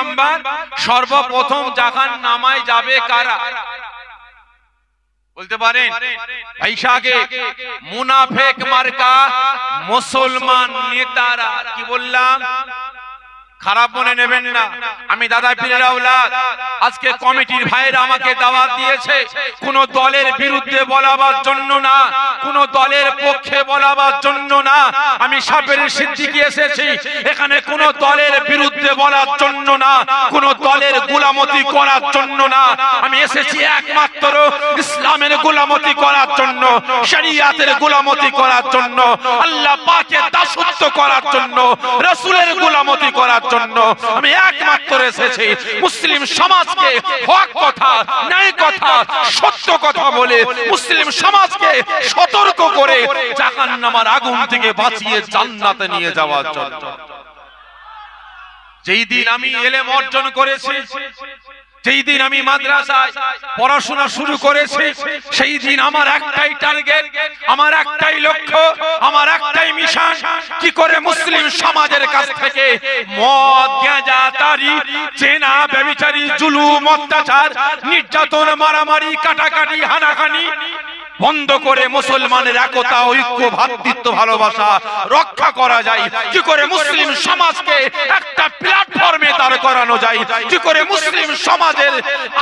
Number, সর্বপ্রথম জাহান্নামায় যাবে কারা বলতে পারেন? ভাইসাকে মুনাফিক মার্কা মুসলমান নেতারা। কি বললাম? খারাপ মনে নেবেন না, আমি দাদা পীরের আওলাদ। আজকে কমিটির ভাইরা আমাকে দাওয়াত দিয়েছে কোন দলের বিরুদ্ধে বলাবার জন্য না, কোন দলের পক্ষে বলাবার জন্য না। আমি সাপের সিদ্দিকী এসেছি এখানে কোন দলের বিরুদ্ধে বলার জন্য না, কোন দলের গোলামতি করার জন্য না। আমি এসেছি একমাত্র ইসলামের গোলামতি করার জন্য, শরীয়তের গোলামতি করার জন্য, আল্লাহ পাকের দাসত্ব করার জন্য, রাসূলের গোলামতি করার জন্য। আমি একমাত্র এসেছি মুসলিম সমাজকে হক কথা, ন্যায় কথা, সত্য কথা বলে মুসলিম সমাজকে সতর্ক করে জাহান্নামের আগুন থেকে বাঁচিয়ে জান্নাতে নিয়ে যাওয়ার জন্য। যেই দিন আমি ইলম অর্জন করেছি, যেই দিন আমি মাদ্রাসায় পড়াশোনা শুরু করেছি, সেই দিন আমার একটাই টার্গেট, আমার একটাই লক্ষ্য, আমার একটাই মিশন, কি করে মুসলিম সমাজের কাছ থেকে মদ, গাঁজা, তারি, জেনা, ব্যভিচারী, জুলুম, অত্যাচার, নির্যাতন, মারামারি, কাটাকাটি, হানাহানি বন্ধ করে মুসলমানের একতা, ঐক্য, ভ্রাতৃত্ব, ভালোবাসা রক্ষা করা যায়, কি করে মুসলিম সমাজকে একটা প্ল্যাটফর্মে দাঁড় করানো যায়, কি করে মুসলিম সমাজের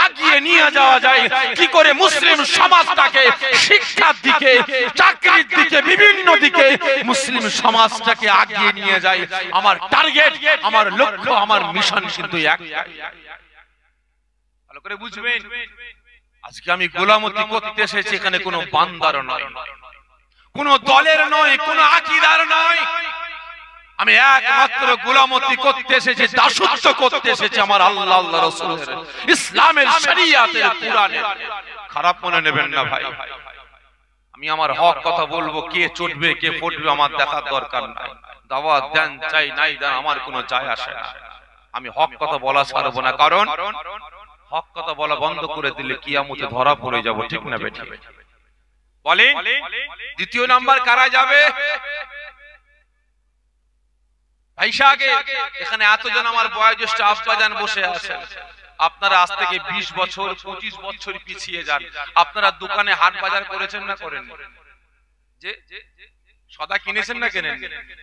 আগিয়ে নিয়ে যাওয়া যায়, কি করে মুসলিম সমাজটাকে শিক্ষার দিকে, চাকরির দিকে, বিভিন্ন দিকে মুসলিম সমাজটাকে আগিয়ে নিয়ে যায়। আমার টার্গেট, আমার লক্ষ্য, আমার মিশন কিন্তু একটাই। ভালো করে বুঝবেন, আজকে আমি গোলামতি করতে এসেছি এখানে কোনো বান্দার নয়, কোনো দলের নয়, কোনো আকীদার নয়। আমি একমাত্র গোলামতি করতে এসেছি, দাসত্ব করতে এসেছি আমার আল্লাহ, আল্লাহ রাসূলের, ইসলামের, শরীয়তের, কোরআনের। খারাপ মনে নেবেন না ভাই, আমি আমার হক কথা বলবো। কে চটবে কে পড়বে আমার দেখার দরকার নাই। দাওয়াত দেন চাই নাই দেন আমার কোনো যায় আসে না। আমি হক কথা বলা ছাড়বো না, কারণ হক কথা বলা বন্ধ করে দিলে কিয়ামতে ধরা পড়ে যাব। ঠিক না বেঠিক? বলেন দ্বিতীয় নাম্বার কারা যাবে? ভাইসাকে এখানে এতজন আমার বয়োজ্যেষ্ঠ আব্বাজান বসে আছেন, আপনারা আজ থেকে 20 বছর 25 বছর পিছিয়ে যান। আপনারা দোকানে হাট বাজার করেছেন না করেন? যে সদা কিনেছেন না কেনেন?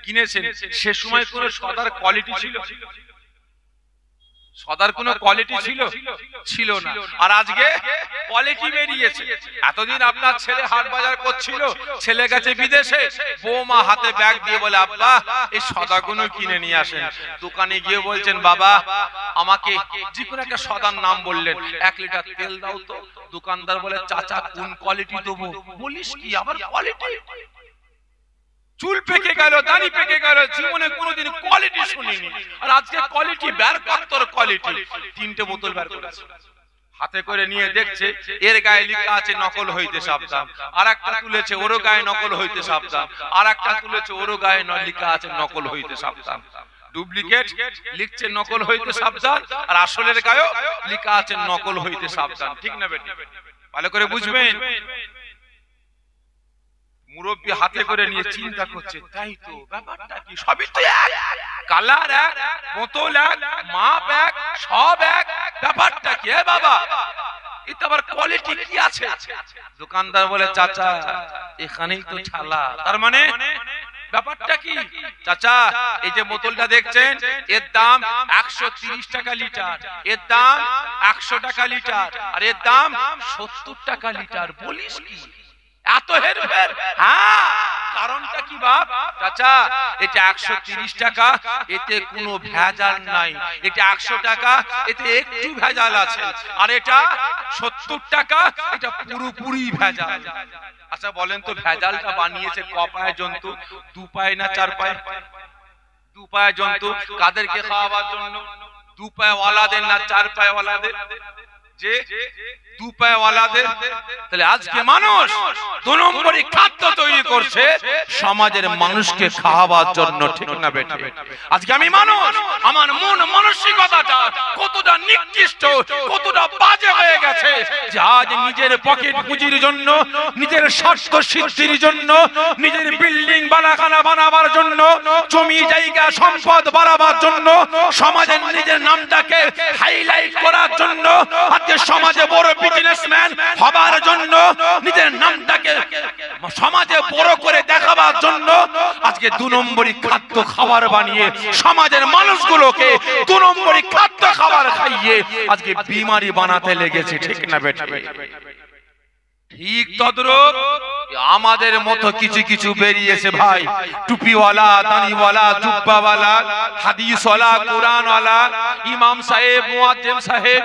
কিনেছেন। সে সময় কোন সদার কোয়ালিটি ছিল? সদার কোন কোয়ালিটি ছিল? ছিল না। আর আজকে কোয়ালিটি বেরিয়েছে। এতদিন আপনার ছেলে হাট বাজার করছিল, ছেলে গেছে বিদেশে, বৌমা হাতে ব্যাগ দিয়ে বলে আব্বা এই সদাগুলো কিনে নিয়ে আসেন। দোকানে গিয়ে বলছেন বাবা আমাকে যে কোনো একটা সদার নাম বললেন, 1 লিটার তেল দাও তো। দোকানদার বলে চাচা কোন কোয়ালিটি দেবো? বলিস কি আবার কোয়ালিটি? চুল পেকে গেল, দাড়ি পেকে গেল, জীবনে কোনোদিন কোয়ালিটি শুনিনি। আর আজকে কোয়ালিটি বের কর, কোয়ালিটি 3টে বোতল বের করেছে, হাতে করে নিয়ে দেখছে এর গায়ে লেখা আছে নকল হইতে সাবধান। আর একটা তুলেছে ওরও গায়ে নকল হইতে সাবধান। আর একটা তুলেছে ওরও গায়ে লেখা আছে নকল হইতে সাবধান। ডুপ্লিকেট লিখছে নকল হইতে সাবধান, আর আসলের গায়েও লেখা আছে নকল হইতে সাবধান। ঠিক না বেটি? ভালো করে বুঝবেন। মুরব্বী হাতে করে নিয়ে চিন্তা করছে, তাই তো ব্যাপারটা কি? সবই তো এক, কালার এক, বোতল এক, মাপ এক, সব এক, ব্যাপারটা কি বাবা? এটা আবার কোয়ালিটি কি আছে? দোকানদার বলে চাচা এখানেই তো ছালা। তার মানে ব্যাপারটা কি? চাচা এই যে বোতলটা দেখছেন এর দাম 130 টাকা লিটার, এর দাম 100 টাকা লিটার, আর এর দাম 70 টাকা লিটার। বলিস কি এত হেরফের? হ্যাঁ, কারণটা কি বাপ? চাচা এটা 130 টাকা, এতে কোনো ভেজাল নাই। এটা 100 টাকা, এতে একটু ভেজাল আছে। আর এটা 70 টাকা, এটা পুরোপুরি ভেজাল। আচ্ছা বলেন তো ভেজালটা বানিয়েছে ক পায়ে জন্তু? 2 পায়ে না 4 পায়ে? 2 পায়ে জন্তু। কাদেরকে খাওয়াবার জন্য? 2 পায়ে ওয়ালাদের না 4 পায়ে ওয়ালাদের? যে 2 পায়ে ওয়ালাদের। তাহলে আজকে মানুষ 2 নম্বরই খাদ্য তৈরি করছে সমাজের মানুষকে খাওয়াবার জন্য। ঠিক না বেটি? আজকে আমি মানুষ, আমার মন মানসিকতাটা কতটা নিকৃষ্ট, কতটা বাজে হয়ে গেছে যে আজ নিজের পকেট পুঁজির জন্য, নিজের স্বার্থ সিদ্ধির জন্য, নিজের বিল্ডিং বানাখানা বানাবার জন্য, জমি জায়গা সম্পদ বাড়াবার জন্য, সমাজের নিজের নামটাকে হাইলাইট করার জন্য, আজকে সমাজে বড় বিজনেসম্যান হবার জন্য, নিজের নামটাকে সমাজে বড় করে দেখাবার জন্য আজকে 2 নম্বরই খাদ্য খাবার বানিয়ে সমাজের মানুষগুলোকে 2 নম্বরই খাদ্য খাবার খাইয়ে আজকে বিমারি বানাতে লেগেছে, ঠিক না বেটা? ঠিক তদ্রূপ আমাদের মতো কিছু কিছু বেরিয়েছে ভাই, টুপিওয়ালা, দাড়িওয়ালা, জুব্বাওয়ালা, হাদিসওয়ালা, কোরআনওয়ালা, ইমাম সাহেব, মুয়াজ্জিন সাহেব,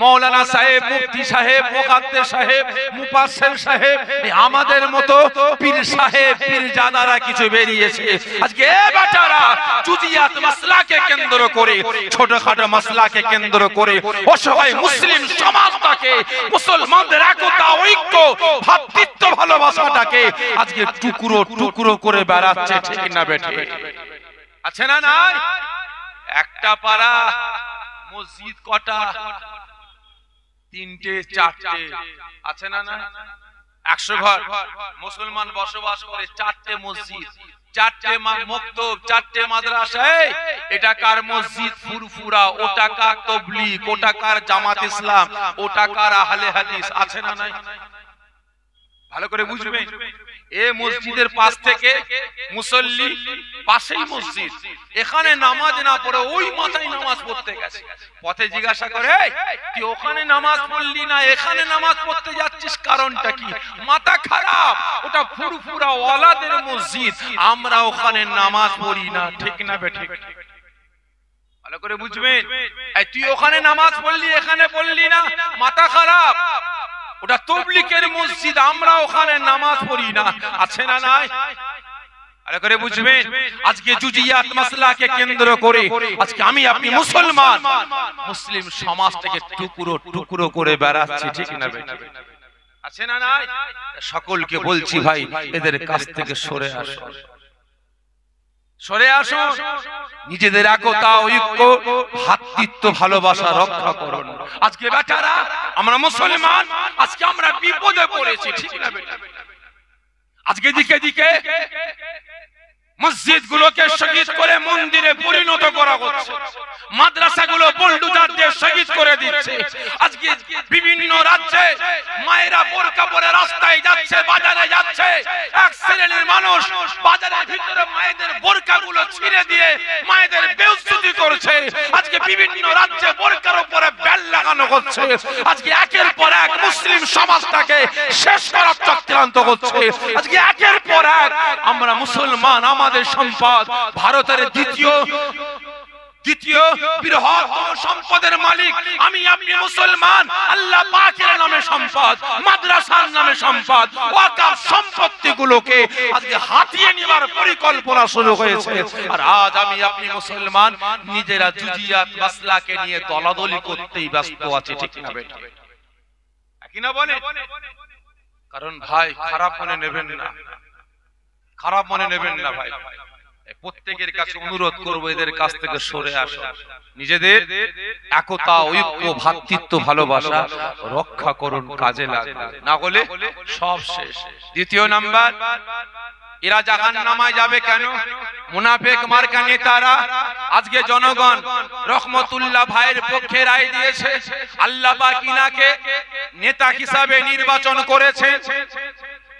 মাওলানা সাহেব, মুফতি সাহেব, মুকাদ্দেস সাহেব, মুফাসসির সাহেব, আমাদের মতো পীর সাহেব, পীরজাদারা কিছু বেরিয়েছে। আজকে এ বেটারা জুজিয়াত মাসলাকে কেন্দ্র করে, ছোটখাটো মাসলাকে কেন্দ্র করে অসহায় মুসলিম সমাজটাকে, মুসলমানদের একতা, ঐক্য, ভাতৃত্ব, ভালোবাসাটাকে আজকে টুকরো টুকরো করে বেড়াচ্ছে, ঠিক না বেটে? আছে না নাই? একটা পাড়া মসজিদ কটা? 3টে 4টে, আছে না না? 100 ঘর মুসলমান বসবাস করে, 4টে মসজিদ, 4টে মক্তব, 4টে মাদ্রাসা। এটা কার মসজিদ? ফুরফুরা। ওটা কার তাবলীগ, ওটা কার জামাত ইসলাম, ওটা কার আহলে হাদিস, আছে না নাই? ভালো করে বুঝবেন, এই মসজিদের পাশ থেকে মুসল্লি, পাশেই মসজিদ, এখানে নামাজ না পড়ে ওই মাথায় নামাজ পড়তে গেছে। পথে জিজ্ঞাসা করে, তুই ওখানে নামাজ পড়লি না, এখানে নামাজ পড়তে যাচ্ছিস, কারণটা কি? মাথা খারাপ, ওটা ফুরফুরা ওয়ালাদের মসজিদ, আমরা ওখানে নামাজ পড়ি না, ঠিক না বেঠিক? ভালো করে বুঝবেন, তুই ওখানে নামাজ পড়লি, এখানে পড়লি না, মাথা খারাপ, ওটা তাবলীগের মসজিদ, আমরা ওখানে নামাজ পড়ি না, আছে না নাই? ভালো করে বুঝবেন, আজকে জুজিয়াত মাসলাকে কেন্দ্র করে আজকে আমি আপনি মুসলমান মুসলিম সমাজটাকে টুকরো টুকরো করে বেড়াচ্ছি, ঠিক না বেটা? আছে না নাই? সকলকে বলছি ভাই, এদের কাছ থেকে সরে আসো, সরে আসো, নিজেদের একতা, ঐক্য, ভ্রাতৃত্ব, ভালোবাসা রক্ষা করুন। আজকে বেটারা আমরা মুসলমান, আজকে আমরা বিপদে পড়েছি, ঠিক না বেটা? আজকে দিকে দিকে মসজিদ গুলোকে শহীদ করে মন্দিরে পরিণত করা হচ্ছে, মাদ্রাসাগুলো বুলডোজার দিয়ে শহীদ করে দিচ্ছে। আজকে বিভিন্ন রাজ্যে মায়েরা বোরকা পরে রাস্তায় যাচ্ছে, বাজারে যাচ্ছে, এক শ্রেণীর মানুষ বাজারের ভিতরে মায়েদের বোরকাগুলো ছিঁড়ে দিয়ে মায়েদের বেইজ্জতি করছে। আজকে বিভিন্ন রাজ্যে বোরকার উপরে বেল লাগানো হচ্ছে। আজকে একের পর এক মুসলিম সমাজটাকে শেষ করার চক্রান্ত হচ্ছে। আজকে একের পর এক আমরা মুসলমান, আমাদের সম্পদ, ভারতের দ্বিতীয় বৃহত্তম সম্পদের মালিক আমি আপনি মুসলমান, আল্লাহ পাকের নামে সম্পদ, মাদ্রাসার নামে সম্পদ, ওয়াকফ সম্পত্তিগুলোকে আজকে হাতিয়ে নেওয়ার পরিকল্পনা শুরু হয়েছে। আর আজ আমি আপনি মুসলমান নিজেরা জুজিয়াত মাসলাকে নিয়ে দলাদলি করতেই ব্যস্ত আছে, ঠিক না বেটা? কি না বলে? কারণ ভাই খারাপ মনে নেবেন না, খারাপ মনে নেবেন না ভাই, প্রত্যেকের কাছে অনুরোধ করবো এদের কাছ থেকে সরে আসো, নিজেদের একতা, ঐক্য, ভ্রাতৃত্ব, ভালোবাসা রক্ষা করুন, কাজে লাগবে, না হলে সব শেষ। দ্বিতীয় নাম্বার, এরা জাহান্নামে যাবে কেন? মুনাফিক মার্কা নেতারা আজকে জনগণ রহমতুল্লাহ ভাইয়ের পক্ষে রায় দিয়েছে, আল্লাহ পাক ইনাকে নেতা হিসাবে নির্বাচন করেছে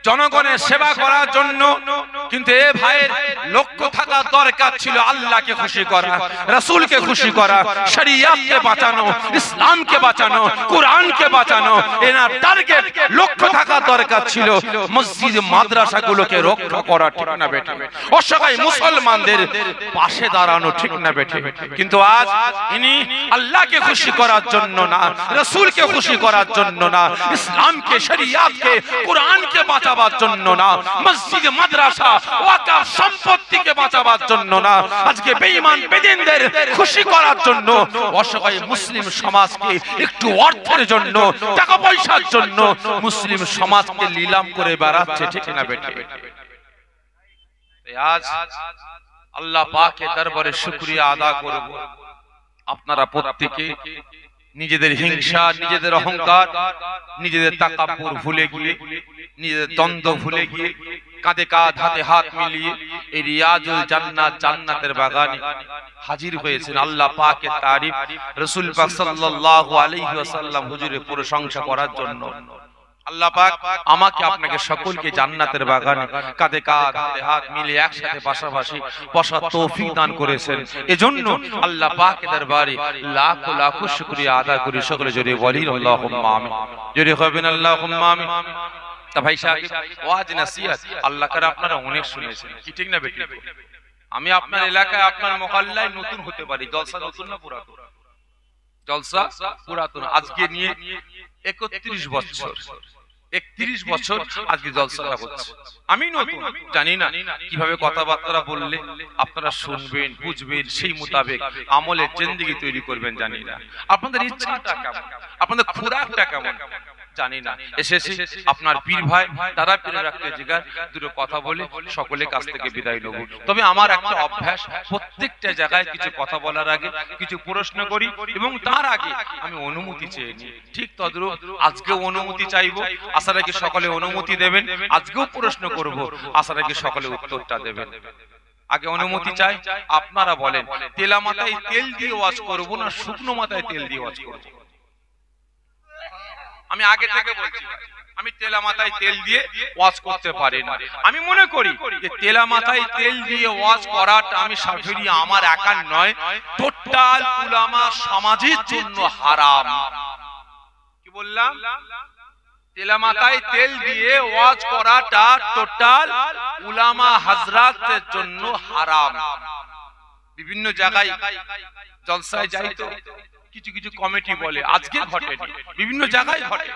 জনগণের সেবা করার জন্য। কিন্তু এ ভাইয়ের লক্ষ্য থাকা দরকার ছিল আল্লাহকে খুশি করা, রাসূলকে খুশি করা, শরীয়তকে বাঁচানো, ইসলামকে বাঁচানো, কোরআনকে বাঁচানো। এনার টার্গেট, লক্ষ্য থাকা দরকার ছিল মসজিদ মাদ্রাসাগুলোকে রক্ষা করা, ঠিক না বেটা? অসহায় মুসলমানদের পাশে দাঁড়ানো, ঠিক না বেটা? কিন্তু আজ ইনি আল্লাহকে খুশি করার জন্য না, রাসূলকে খুশি করার জন্য না, ইসলামকে, শরীয়তকে, কোরআনকে বাঁচাবার জন্য না, মসজিদ মাদ্রাসা ওয়াকফ সম্পত্তিকে বাঁচাবার জন্য না, আজকে বেঈমান বেদিনদের খুশি করার জন্য, অসহায় মুসলিম সমাজকে একটু অর্থের জন্য, টাকা পয়সার জন্য মুসলিম সমাজকে নিলাম করে বেড়াচ্ছে, ঠিক না বেটা? আজ আল্লাহ পাকের দরবারে শুকরিয়া আদা করব, আপনারা প্রত্যেকে নিজেদের হিংসা, নিজেদের অহংকার, নিজেদের তাকাব্বুর ভুলে গিয়ে, নিজেদের দ্বন্দ্ব ভুলে গিয়ে, কাঁধে কাঁধ হাতে হাত মিলিয়ে এই রিয়াজুল জান্নাত, জান্নাতের বাগানে হাজির হয়েছেন। আল্লাহ পাকের তারিফ, রাসূল পাক সাল্লাল্লাহু আলাইহি ওয়াসাল্লাম হুজুরের প্রশংসা করার জন্য আল্লাহ পাক আমাকে আপনাকে সকলকে জান্নাতের বাগানে কাঁধে কাঁধ হাতে হাত মিলিয়ে একসাথে পাশাপাশি বসার তৌফিক দান করেছেন। এজন্য আল্লাহ পাকের দরবারে লাখ লাখ শুকরিয়া আদায় করি। সকলে জোরে বলি আল্লাহুম্মা আমিন। জোরে হবেন আল্লাহুম্মা আমিন। তা ভাই সাহেব, ওয়াজ নসিহত আল্লাহ করে আপনারা অনেক শুনেছেন, কি ঠিক না বেটি? আমি আপনার এলাকায়, আপনার মহল্লায় নতুন হতে পারি, জলসা নতুন না পুরাতন? জলসা পুরাতন। আজকে নিয়ে 31 বছর, 31 বছর আজকে জলসাটা হচ্ছে। আমি নতুন, জানি না কিভাবে কথাবার্তা বললে আপনারা শুনবেন, বুঝবেন, সেই মোতাবেক আমলের জিন্দেগি তৈরি করবেন জানি না। আপনাদের ইচ্ছাটা কেমন, আপনাদের খোরাকটা কেমন জানি না। এসেছি আপনার পীর ভাই, দাদা পীরের রাখতে জিগার দুটো কথা বলে সকলের কাছ থেকে বিদায় নেব। তবে আমার একটা অভ্যাস, প্রত্যেকটা জায়গায় কিছু কথা বলার আগে কিছু প্রশ্ন করি এবং তার আগে আমি অনুমতি চেয়ে নিই। ঠিক তদ্রূপ আজকেও অনুমতি চাইবো, আশা রাখি সকলে অনুমতি দেবেন। আজকেও প্রশ্ন করব, আশা রাখি সকলে উত্তরটা দেবেন। আগে অনুমতি চাই, আপনারা বলেন তেলা মাথায় তেল দিয়ে ওয়াজ করব না শুকনো মাথায় তেল দিয়ে ওয়াজ করব? আমি আগে থেকে বলছি, আমি তেলা মাথায় তেল দিয়ে ওয়াজ করতে পারি না। আমি মনে করি যে তেলা মাথায় তেল দিয়ে ওয়াজ করাটা আমি শাফিঈ আমার একার নয়, টোটাল উলামা সমাজের জন্য হারাম। কি বললাম? তেলা মাথায় তেল দিয়ে ওয়াজ করাটা টোটাল উলামা হাজরাতের জন্য হারাম। বিভিন্ন জায়গায় জলসায় যাই তো কিছু কিছু কমিটি বলে, আজকে ঘটেনি, বিভিন্ন জায়গায় ঘটে।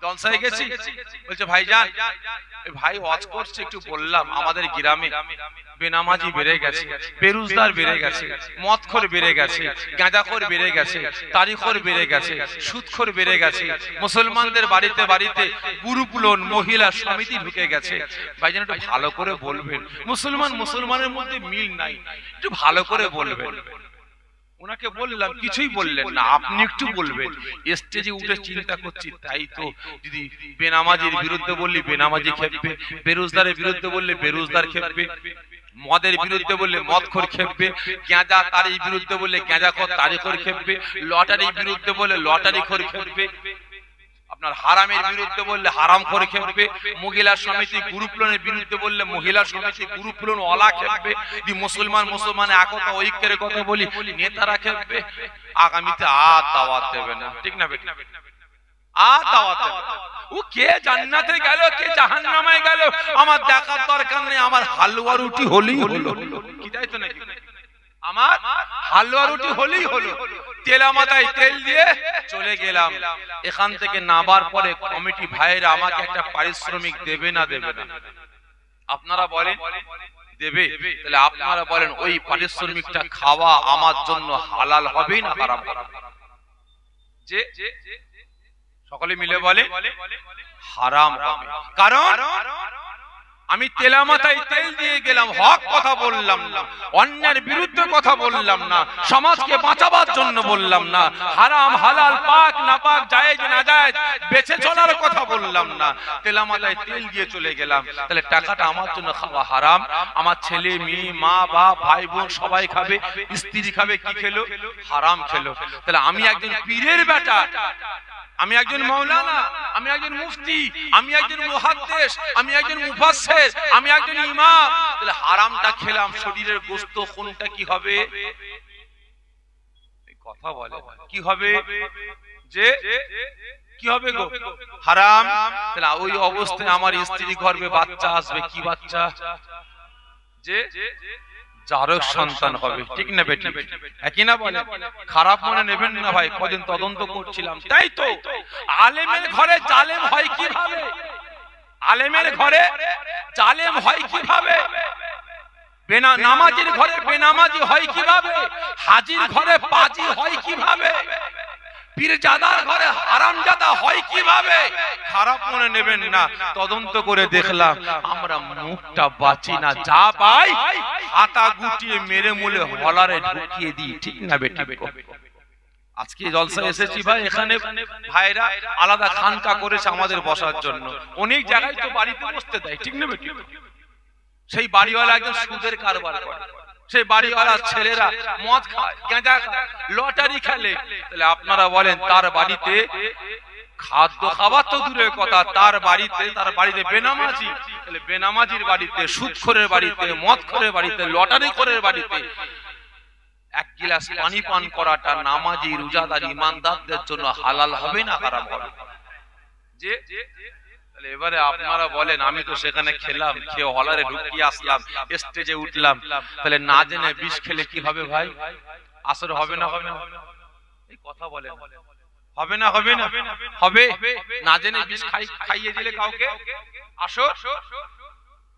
জলসায় গেছি, বলছে ভাইজান, ভাই ওয়াজ করছে, একটু বললাম আমাদের গ্রামে বেনামাজি বেড়ে গেছে, বেরুজদার বেড়ে গেছে, মদখোর বেড়ে গেছে, গাঁজাখোর বেড়ে গেছে, তারিখোর বেড়ে গেছে, সুদখোর বেড়ে গেছে, মুসলমানদের বাড়িতে বাড়িতে গুরুকুলন মহিলা সমিতি ঢুকে গেছে। ভাইজান একটু ভালো করে বলবেন, মুসলমানের মধ্যে মিল নাই, একটু ভালো করে বলবেন। ওনাকে বললাম, কিছুই বললেন না, আপনি একটু বলবেন। স্টেজে উঠে চিন্তা করছি, তাই তো, যদি বেনামাজির বিরুদ্ধে বললি বেনামাজি খেপবে, বেরোজদারের বিরুদ্ধে বললে বেরোজদার খেপবে, মদের বিরুদ্ধে বললে মদখোর খেপবে, গাঁজা তারির বিরুদ্ধে বললে গাঁজাখোর তারিখোর খেপবে, লটারির বিরুদ্ধে বললে লটারিখোর খেপবে, আপনার হারামের বিরুদ্ধে বললে হারামখোর খেপবে, মহিলা সমিতি গ্রুপলনের বিরুদ্ধে বললে মহিলা সমিতি গ্রুপলন ওয়ালা খেপবে, যদি মুসলমান একতা ঐক্যের কথা বলি নেতারা খেপবে। আগামীতে আর দাওয়াত দেবে না, ঠিক না বেটা? আর দাওয়াত দেবে না। ও কে জান্নাতে গেল, কে জাহান্নামে গেল আমার দেখার দরকার নেই। আমার হালুয়া রুটি হলেই হলো, কি তাই তো নাকি? আমার হালুয়া রুটি হলেই হলো। তেলা মাথায় তেল দিয়ে চলে গেলাম। এখান থেকে নাবার পরে কমিটি ভাইরা আমাকে একটা পারিশ্রমিক দেবে না দেবে না? আপনারা বলেন দেবে? তাহলে আপনারা বলেন ওই পারিশ্রমিকটা খাওয়া আমার জন্য হালাল হবে না হারাম হবে? যে সকলে মিলে বলে হারাম হবে। কারণ আমি তেলা মাথায় তেল দিয়ে গেলাম, হক কথা বললাম না, অন্যের বিরুদ্ধে কথা বললাম না, সমাজকে বাঁচাবার জন্য বললাম না, হারাম হালাল পাক না পাক জায়েজ না জায়েজ বেঁচে চলার কথা বললাম না, তেলা মাথায় তেল দিয়ে চলে গেলাম। তাহলে টাকাটা আমার জন্য খাওয়া হারাম, আমার ছেলে মেয়ে মা বাপ ভাই বোন সবাই খাবে, স্ত্রী খাবে, কি খেলো? হারাম খেলো। তাহলে আমি একজন পীরের বেটা, আমি একজন মাওলানা, আমি একজন মুফতি, আমি একজন মুহাদ্দিস, আমি একজন মুফাসসির, আমি একজন ইমাম। তাহলে হারামটা খেলাম, শরীরের গোশত কোনটা কি হবে? কথা বলে কি হবে? যে কি হবে গো? হারাম। তাহলে ওই অবস্থায় আমার স্ত্রী গর্ভে বাচ্চা আসবে, কি বাচ্চা? যে জারক সন্তান হবে, ঠিক না বেটি? একই না বলে? খারাপ মনে নেবেন না ভাই, কদিন তদন্ত করছিলাম, তাই তো আলেমের ঘরে জালেম হয় কিভাবে? আলেমের ঘরে জালেম হয় কিভাবে? নামাজির ঘরে বেনামাজি হয় কিভাবে? হাজির ঘরে পাজি হয় কিভাবে? পীরজাদার ঘরে হারামজাদা হয় কিভাবে? খারাপ মনে নেবেন না, তদন্ত করে দেখলাম আমরা মুখটা বাঁচি না, যা পাই হাতা গুটিয়ে মেরে মুলে হলারে ঢুকিয়ে দিই, ঠিক না বেটি? আজকে জলসা এসেছি ভাই, এখানে ভাইরা আলাদা খানকা করেছে আমাদের বসার জন্য। অনেক জায়গায় তো বাড়িতে বসতে দেয়, ঠিক না বেটি? সেই বাড়িওয়ালা একদম সুদের কারবার করে, সেই বাড়িওয়ালা ছেলেরা মদ খায়, গাঁজা খায়, লটারি খেলে। তাহলে আপনারা বলেন তার বাড়িতে খাদ্য খাবার তো দূরের কথা, তার বাড়িতে বেনামাজি। তাহলে বেনামাজির বাড়িতে, সুদখোরের বাড়িতে, মদখোরের বাড়িতে, লটারি খোরের বাড়িতে এক গিলাস পানি পান করাটা নামাজি রোজাদার ইমানদারদের জন্য হালাল হবে না হারাম হবে? যে তাহলে এবারে আপনারা বলেন, আমি তো সেখানে খেলাম, খেয়ে হলারে ঢুকিয়ে আসলাম, স্টেজে উঠলাম, তাহলে না জেনে বিষ খেলে কি হবে ভাই? আসর হবে না হবে না? এই কথা বলেন, হবে না হবে না? হবে। না জেনে বিষ খাইয়ে দিলে কাউকে আসর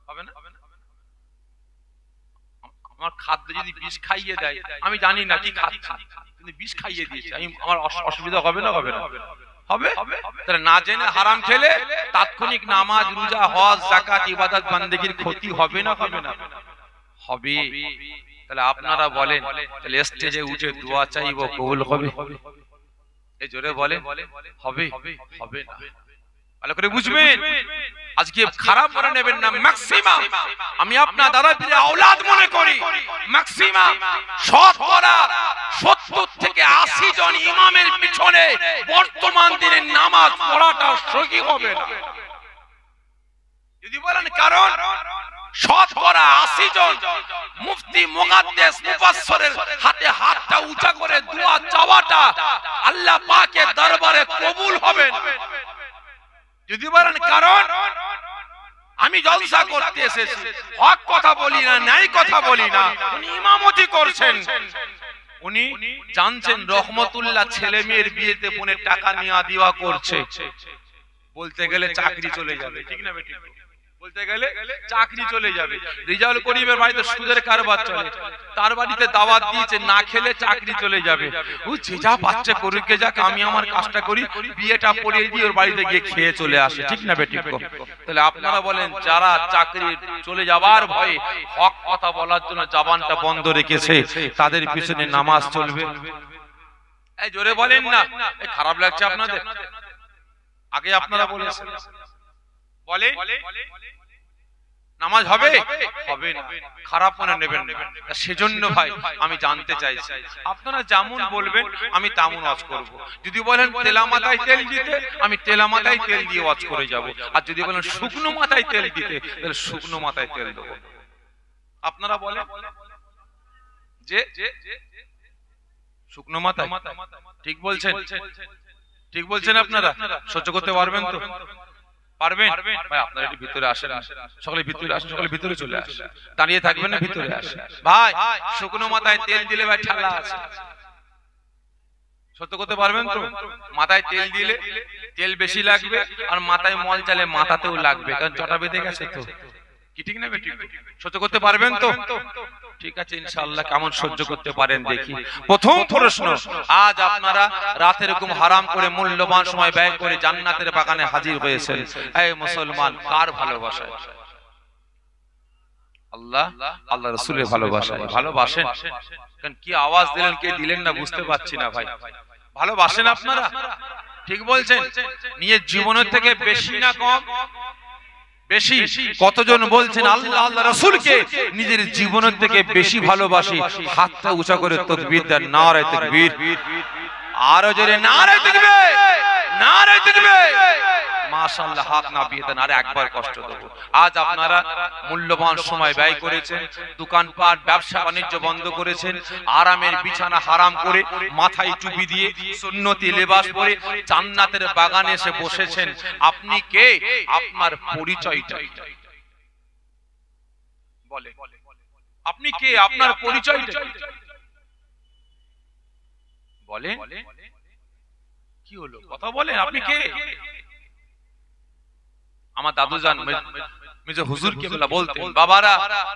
হবে না? আমার খাদ্য যদি বিষ খাইয়ে দেয়, আমি জানি না কি খাচ্ছি, কিন্তু বিষ খাইয়ে দিয়েছে, আমার অসুবিধা হবে না হবে না? হবে। তাহলে না জেনে হারাম খেলে তাৎক্ষণিক নামাজ, রোজা, হজ, যাকাত, ইবাদত, বান্দেগীর ক্ষতি হবে না হবে না? হবে। তাহলে আপনারা বলেন, তাহলে স্টেজে উঠে দোয়া চাইবো, কবুল হবে? এই জোরে বলেন, হবে হবে না? ভালো করে বুঝবেন। আজকে খারাপ মনে নেবেন না, ম্যাক্সিমাম আমি আপনার দাদা পীরের আওলাদ মনে করি, ম্যাক্সিমাম শতকরা 70 থেকে 80 জন ইমামের পিছনে বর্তমান দিনের নামাজ পড়াটা সহি হবে না। যদি বলেন কারণ, শতকরা 80 জন মুফতি, মুহাদ্দিস, মুফাসসিরের হাতে হাতটা উঁচা করে দোয়া চাওয়াটা আল্লাহ পাকের দরবারে কবুল হবে না। যদি বলেন কারণ, আমি জলসা করতে এসেছি, হক কথা বলি না, ন্যায় কথা বলি না, উনি ইমামতি করছেন, উনি জানছেন রহমতুল্লাহ ছেলে মেয়ের বিয়েতে বোনের টাকা নিয়ে দেওয়া করছে, বলতে গেলে চাকরি চলে যাবে, ঠিক না বেটি? বলতে গেলে চাকরি চলে যাবে। রিজাউল করিমের বাড়িতে সুদের কারবার চলে, তার বাড়িতে দাওয়াত দিয়েছে, না খেলে চাকরি চলে যাবে। ও যে যা বাচ্চা করুক যাক, আমি আমার কাজটা করি, বিয়েটা পড়িয়ে দিয়ে ওর বাড়িতে গিয়ে খেয়ে চলে আসে, ঠিক না বেটি? তাহলে আপনারা বলেন, যারা চাকরি চলে যাবার ভয়ে হক কথা বলার জন্য জবানটা বন্ধ রেখেছে, তাদের পিছনে নামাজ চলবে? এই জোরে বলেন না, এই খারাপ লাগছে আপনাদের? আগে আপনারা বলেছেন, বলে নামাজ হবে হবে না, খারাপ মনে নেবেন না। সেজন্য ভাই আমি জানতে চাইছি, আপনারা যেমন বলবেন আমি তেমন ওয়াজ করব। যদি বলেন তেলা মাথায় তেল দিতে, আমি তেলা মাথায় তেল দিয়ে ওয়াজ করে যাব। আর যদি বলেন শুকনো মাথায় তেল দিতে, তাহলে শুকনো মাথায় তেল দেব। আপনারা বলেন যে শুকনো মাথায়, ঠিক বলছেন? ঠিক বলছেন আপনারা? সহ্য করতে পারবেন তো? পারবেন ভাই? আপনারা একটু ভিতরে আসেন, সকলে ভিতরে আসেন, সকলে ভিতরে চলে আসেন, দাঁড়িয়ে থাকবেন না, ভিতরে আসেন ভাই। শুকনো মাথায় তেল দিলে ভাই ঠান্ডা আছে, সহ্য করতে পারবেন তো? মাথায় তেল দিলে তেল বেশি লাগবে, আর মাথায় মল চালে মাথাতেও লাগবে, কারণ চটা বেঁধে গেছে তো, কি ঠিক না বেটি? সহ্য করতে পারবেন তো? ঠিক আছে ইনশাআল্লাহ। কেমন সহ্য করতে পারেন দেখি। প্রথম প্রশ্ন, আজ আপনারা রাতের ঘুম হারাম করে মূল্যবান সময় ব্যয় করে জান্নাতের বাগানে হাজির হয়েছেন। এই মুসলমান, কার ভালোবাসা? আল্লাহ, আল্লাহ রাসূলের ভালোবাসা। ভালোবাসেন? কারণ কি আওয়াজ দিলেন, কে দিলেন না বুঝতে পারছি না ভাই। ভালোবাসেন আপনারা? ঠিক বলছেন? নিজের জীবনের থেকে বেশি না কম? বেশি। কতজন বলছেন আল্লাহ আল্লাহ রাসূলকে নিজের জীবনের থেকে বেশি ভালোবাসি? হাতটা উঁচা করে তাকবীর দেন, নারে তাকবীর। আরো জোরে নারে তাকবীর, নারে তাকবীর। মাশাআল্লাহ, হাত না বিয়ে দেন, আরে একবার কষ্ট দেব। আজ আপনারা মূল্যবান সময় ব্যয় করেছেন, দোকানপাট ব্যবসা বাণিজ্য বন্ধ করেছেন, আরামের বিছানা হারাম করে, মাথায় টুপি দিয়ে, সুন্নতি লেবাস পরে জান্নাতের বাগানে এসে বসেছেন। আপনি কে? আপনার পরিচয়টা বলে। আপনি কে? আপনার পরিচয়টা বলে। কি হলো? কথা বলেন, আপনি কে? আমার দাদু জান মির্জা হুজুর কেবলা বলতেন, বাবারা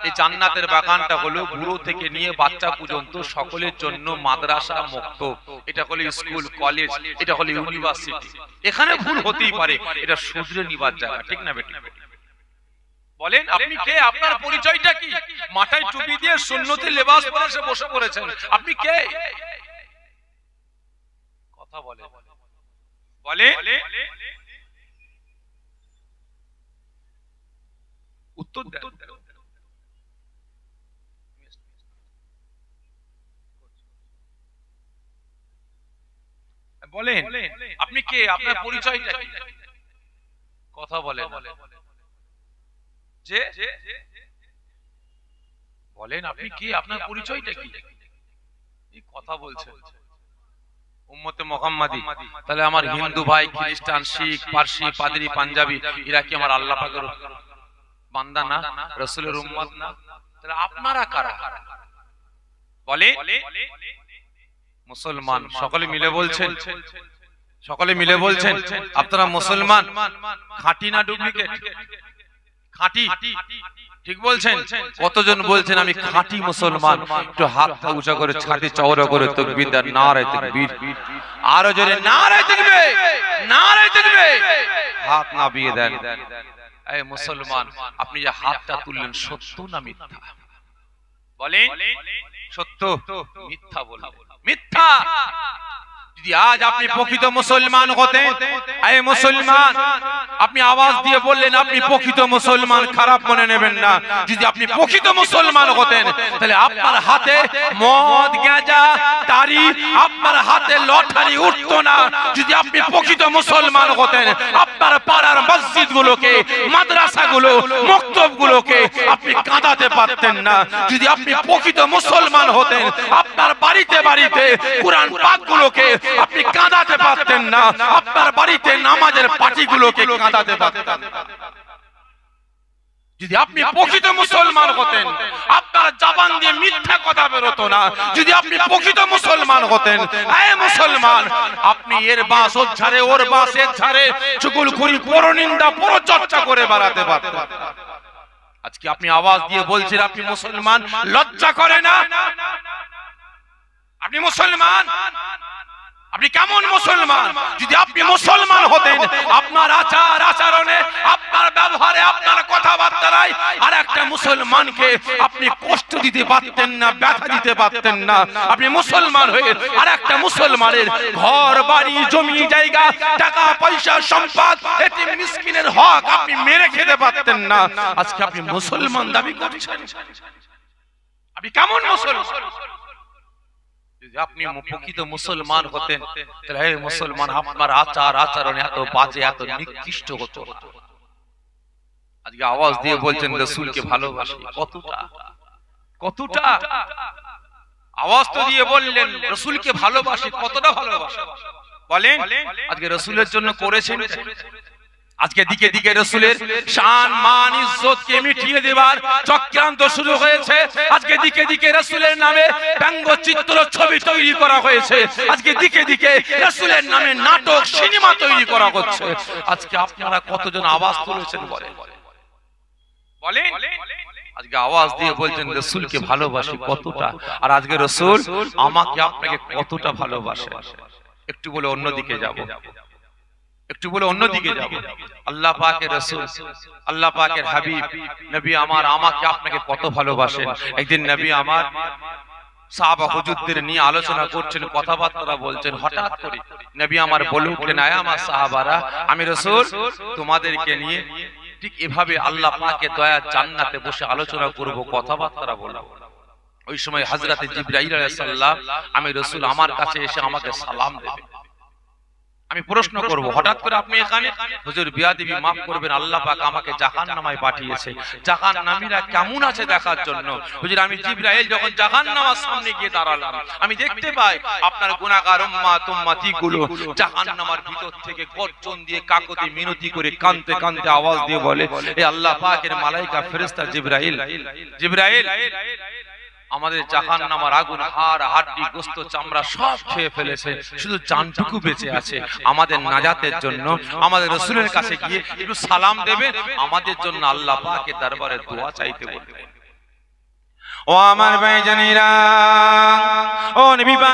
এই জান্নাতের বাগানটা হলো বুড়ো থেকে নিয়ে বাচ্চা পর্যন্ত সকলের জন্য মাদ্রাসা মুক্ত। এটা হলো স্কুল, কলেজ, এটা হলো ইউনিভার্সিটি। এখানে ভুল হতেই পারে, এটা শুধরে নিবার জায়গা, ঠিক না বেটি? বলেন আপনি কে? আপনার পরিচয়টা কি? মাথায় টুপি দিয়ে সুন্নতি লেবাস পরে এসে বসে পড়েছেন, আপনি কে? কথা বলে বলে উত্তর দেন। বলেন আপনি কে, আপনার পরিচয়টা কি? কথা বলেন যে বলেন আপনি কে, আপনার পরিচয়টা কি? এই কথা বলছেন উম্মতে মুহাম্মাদি। তাহলে আমার হিন্দু ভাই, খ্রিস্টান, শিখ, পারসি, পাদ্রী, পাঞ্জাবি এরা কি আমার আল্লাহ পাকের বান্দা না, রাসূলের উম্মত না? তাহলে আপনারা কারা? বলে মুসলমান। সকলে মিলে বলছেন, সকলে মিলে বলছেন আপনারা মুসলমান। খাঁটি না ডুপ্লিকেট? খাঁটি, ঠিক বলছেন? কতজন বলছেন আমি খাঁটি মুসলমান? একটু হাতটা উঁচা করে ছাতি চওড়া করে তাকবীর দেন, নারে তাকবীর। আরো জোরে নারে তাকবীর, নারে তাকবীর। হাত নামিয়ে দেন। এই মুসলমান, আপনি যে হাতটা তুললেন সত্য না মিথ্যা? বলেন সত্য, মিথ্যা বললেন মিথ্যা। যদি আজ আপনি প্রকৃত মুসলমান হতেন, এই মুসলমান আপনি আওয়াজ দিয়ে বললেন আপনি প্রকৃত মুসলমান, খারাপ মনে নেবেন না। যদি আপনি প্রকৃত মুসলমান হতেন তাহলে আপনার হাতে মদ, গাঁজা, তারি, আপনার হাতে লটারি উঠতো না। যদি আপনি প্রকৃত মুসলমান হতেন আপনার পাড়ার মসজিদগুলোকে, মাদ্রাসাগুলো, মক্তবগুলোকে আপনি কাঁদাতে পারতেন না। যদি আপনি প্রকৃত মুসলমান হতেন আপনার বাড়িতে বাড়িতে কুরআন পাকগুলোকে আপনি কাঁদাতে পারতেন না, আপনার বাড়িতে নামাজের পাটিগুলোকে কাঁদাতে পারতেন। যদি আপনি প্রকৃত মুসলমান হতেন আপনার জবান দিয়ে মিথ্যা কথা বের হতো না। যদি আপনি প্রকৃত মুসলমান হতেন, এই মুসলমান আপনি এর বাস ওর ঝাড়ে, ওর বাস এর ঝাড়ে চুগলখড়ি, পরনিন্দা, পরচর্চা করে বেড়াতে পারতেন। আজকে আপনি আওয়াজ দিয়ে বলছেন আপনি মুসলমান, লজ্জা করে না? আপনি মুসলমান, আপনি কেমন মুসলমান? যদি আপনি মুসলমান হতেন আপনার আচার আচরণে, আপনার ব্যবহারে, আপনার কথাবার্তায় আর একটা মুসলমানকে আপনি কষ্ট দিতে পারতেন না, ব্যথা দিতে পারতেন না। আপনি মুসলমান হয়ে আর একটা মুসলমানের ঘর বাড়ি, জমি জায়গা, টাকা পয়সা, সম্পদ, এতিম মিসকিনের হক আপনি মেরে খেতে পারতেন না। আজকে আপনি মুসলমান দাবি করছেন, আপনি কেমন মুসলমান? যদি আপনি প্রকৃত মুসলমান হতেন তাহলে হে মুসলমান আপনার আচার আচরণ এত বাজে, এত নিকৃষ্ট হতো না। আজকে আওয়াজ দিয়ে বলছেন রাসূলকে ভালোবাসি। কতটা কতটা আওয়াজ তো দিয়ে বললেন রাসূলকে ভালোবাসি, কতটা ভালোবাসি বলেন? আজকে রাসূলের জন্য করেছেন। আজকে দিকে দিকে রাসূলের শান, মান, ইজ্জতকে মিটিয়ে দেবার চক্রান্ত শুরু হয়েছে। আজকে দিকে দিকে রাসূলের নামে ব্যঙ্গচিত্র ছবি তৈরি করা হয়েছে। আজকে দিকে দিকে রাসূলের নামে নাটক, সিনেমা তৈরি করা হচ্ছে। আজকে আপনারা কতজন আওয়াজ তুলেছেন বলেন? বলেন আজকে আওয়াজ দিয়ে বলছেন রাসূলকে ভালোবাসি কতটা। আর আজকে রাসূল আমাকে আপনাকে কতটা ভালোবাসে। একটু বলে অন্যদিকে যাব, একটু বলে অন্যদিকে যাব। আল্লাহ পাকের রাসূল, আল্লাহ পাকের হাবিব নবী আমার আমাকে আপনাকে কত ভালোবাসেন। একদিন নবী আমার সাহাবা হুজুরদের নিয়ে আলোচনা করছেন, কথাবার্তা বলছেন। হঠাৎ করে নবী আমার বলে উঠলেন, আয় আমার সাহাবারা, আমি রাসূল তোমাদেরকে নিয়ে ঠিক এভাবে আল্লাহ পাকের দয়া জান্নাতে বসে আলোচনা করব, কথাবার্তা বলবো। ওই সময় হযরত জিবরাইল আলাইহিস সালাম, আমি রাসূল আমার কাছে এসে আমাকে সালাম দেবে। আমি প্রশ্ন করব, হঠাৎ করে আপনি এখানে? হুজুর বিয়াদবি মাফ করবেন, আল্লাহ পাক আমাকে জাহান্নামে পাঠিয়েছে, জাহান্নামীরা কেমন আছে দেখার জন্য। হুজুর আমি জিবরাইল যখন জাহান্নামের সামনে গিয়ে দাঁড়ালাম, আমি দেখতে পাই আপনার গুনাহগার উম্মত উম্মতিগুলো জাহান্নামের ভিতর থেকে গর্জন দিয়ে, কাকতি মিনতি করে, কাঁদতে কাঁদতে আওয়াজ দিয়ে বলে, এ আল্লাহ পাকের মালায়েকা ফেরেশতা জিবরাইল, জিবরাইল আমাদের জাহান্নামের আগুন হাড় হাড্ডি গোশত চামড়া সব খেয়ে ফেলেছে, শুধু জানটুকু বেঁচে আছে। আমাদের নাজাতের জন্য আমাদের রাসূলের কাছে গিয়ে একটু সালাম দেবে, আমাদের জন্য আল্লাহ পাকের দরবারে দোয়া চাইতে বলবে। ও আমার ভাইজানেরা, ও নবী